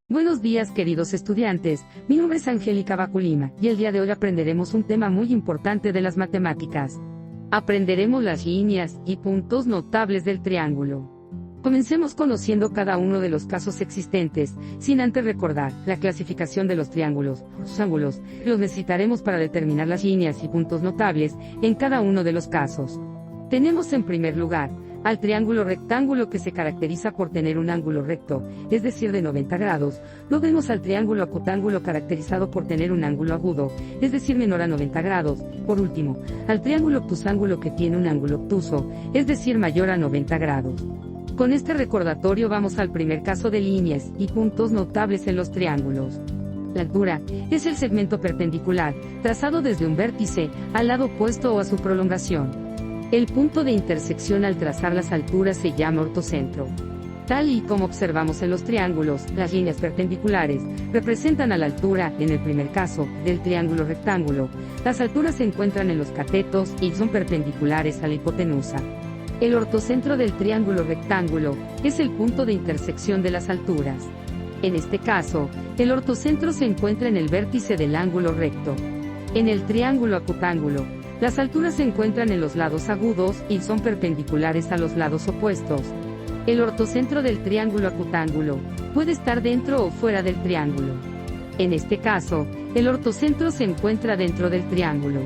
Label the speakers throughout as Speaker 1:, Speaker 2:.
Speaker 1: Buenos días, queridos estudiantes, mi nombre es Angélica Baculima, y el día de hoy aprenderemos un tema muy importante de las matemáticas. Aprenderemos las líneas y puntos notables del triángulo. Comencemos conociendo cada uno de los casos existentes, sin antes recordar la clasificación de los triángulos, sus ángulos, que los necesitaremos para determinar las líneas y puntos notables en cada uno de los casos. Tenemos en primer lugar al triángulo rectángulo, que se caracteriza por tener un ángulo recto, es decir, de 90 grados. Luego vemos al triángulo acutángulo, caracterizado por tener un ángulo agudo, es decir, menor a 90 grados. Por último, al triángulo obtusángulo, que tiene un ángulo obtuso, es decir, mayor a 90 grados. Con este recordatorio vamos al primer caso de líneas y puntos notables en los triángulos. La altura es el segmento perpendicular, trazado desde un vértice al lado opuesto o a su prolongación. El punto de intersección al trazar las alturas se llama ortocentro. Tal y como observamos en los triángulos, las líneas perpendiculares representan a la altura, en el primer caso, del triángulo rectángulo. Las alturas se encuentran en los catetos y son perpendiculares a la hipotenusa. El ortocentro del triángulo rectángulo es el punto de intersección de las alturas. En este caso, el ortocentro se encuentra en el vértice del ángulo recto. En el triángulo acutángulo, las alturas se encuentran en los lados agudos y son perpendiculares a los lados opuestos. El ortocentro del triángulo acutángulo puede estar dentro o fuera del triángulo. En este caso, el ortocentro se encuentra dentro del triángulo.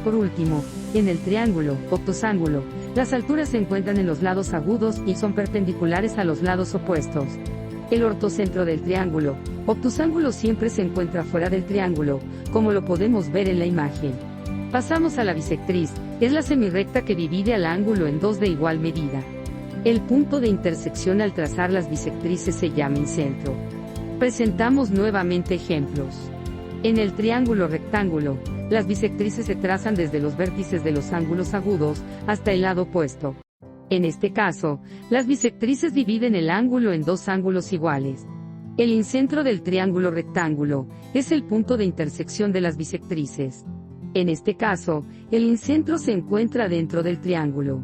Speaker 1: Por último, en el triángulo obtusángulo, las alturas se encuentran en los lados agudos y son perpendiculares a los lados opuestos. El ortocentro del triángulo obtusángulo siempre se encuentra fuera del triángulo, como lo podemos ver en la imagen. Pasamos a la bisectriz, es la semirrecta que divide al ángulo en dos de igual medida. El punto de intersección al trazar las bisectrices se llama incentro. Presentamos nuevamente ejemplos. En el triángulo rectángulo, las bisectrices se trazan desde los vértices de los ángulos agudos hasta el lado opuesto. En este caso, las bisectrices dividen el ángulo en dos ángulos iguales. El incentro del triángulo rectángulo es el punto de intersección de las bisectrices. En este caso, el incentro se encuentra dentro del triángulo.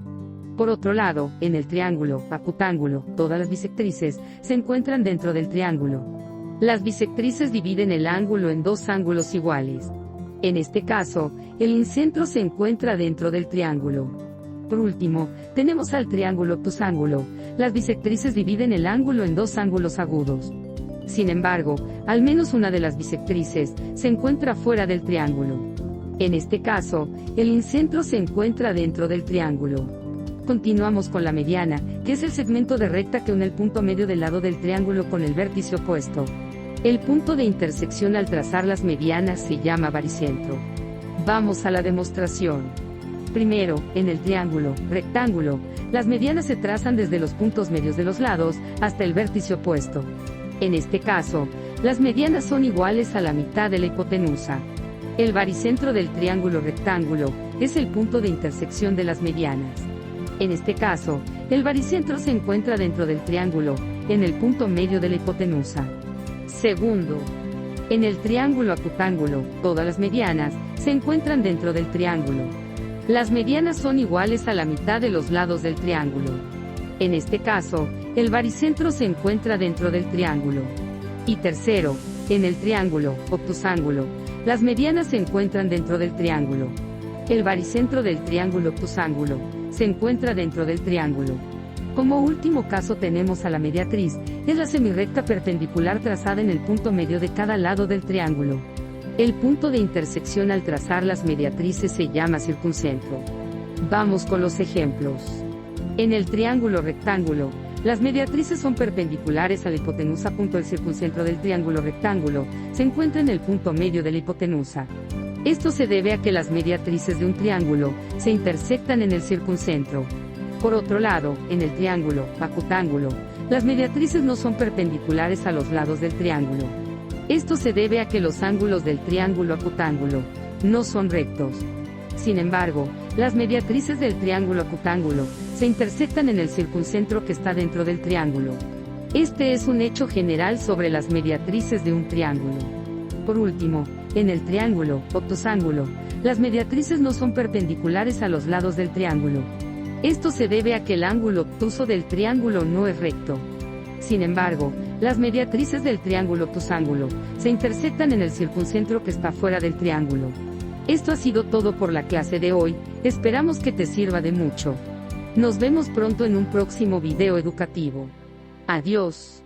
Speaker 1: Por otro lado, en el triángulo acutángulo, todas las bisectrices se encuentran dentro del triángulo. Las bisectrices dividen el ángulo en dos ángulos iguales. En este caso, el incentro se encuentra dentro del triángulo. Por último, tenemos al triángulo obtusángulo. Las bisectrices dividen el ángulo en dos ángulos agudos. Sin embargo, al menos una de las bisectrices se encuentra fuera del triángulo. En este caso, el incentro se encuentra dentro del triángulo. Continuamos con la mediana, que es el segmento de recta que une el punto medio del lado del triángulo con el vértice opuesto. El punto de intersección al trazar las medianas se llama baricentro. Vamos a la demostración. Primero, en el triángulo rectángulo, las medianas se trazan desde los puntos medios de los lados hasta el vértice opuesto. En este caso, las medianas son iguales a la mitad de la hipotenusa. El baricentro del triángulo rectángulo es el punto de intersección de las medianas. En este caso, el baricentro se encuentra dentro del triángulo, en el punto medio de la hipotenusa. Segundo, en el triángulo acutángulo, todas las medianas se encuentran dentro del triángulo. Las medianas son iguales a la mitad de los lados del triángulo. En este caso, el baricentro se encuentra dentro del triángulo. Y tercero, en el triángulo obtusángulo, las medianas se encuentran dentro del triángulo. El baricentro del triángulo obtusángulo se encuentra dentro del triángulo. Como último caso tenemos a la mediatriz, es la semirrecta perpendicular trazada en el punto medio de cada lado del triángulo. El punto de intersección al trazar las mediatrices se llama circuncentro. Vamos con los ejemplos. En el triángulo rectángulo, las mediatrices son perpendiculares a la hipotenusa. El circuncentro del triángulo rectángulo se encuentra en el punto medio de la hipotenusa. Esto se debe a que las mediatrices de un triángulo se intersectan en el circuncentro. Por otro lado, en el triángulo acutángulo, las mediatrices no son perpendiculares a los lados del triángulo. Esto se debe a que los ángulos del triángulo acutángulo no son rectos. Sin embargo, las mediatrices del triángulo acutángulo se intersectan en el circuncentro que está dentro del triángulo. Este es un hecho general sobre las mediatrices de un triángulo. Por último, en el triángulo, obtusángulo, las mediatrices no son perpendiculares a los lados del triángulo. Esto se debe a que el ángulo obtuso del triángulo no es recto. Sin embargo, las mediatrices del triángulo obtusángulo se intersectan en el circuncentro que está fuera del triángulo. Esto ha sido todo por la clase de hoy, esperamos que te sirva de mucho. Nos vemos pronto en un próximo video educativo. Adiós.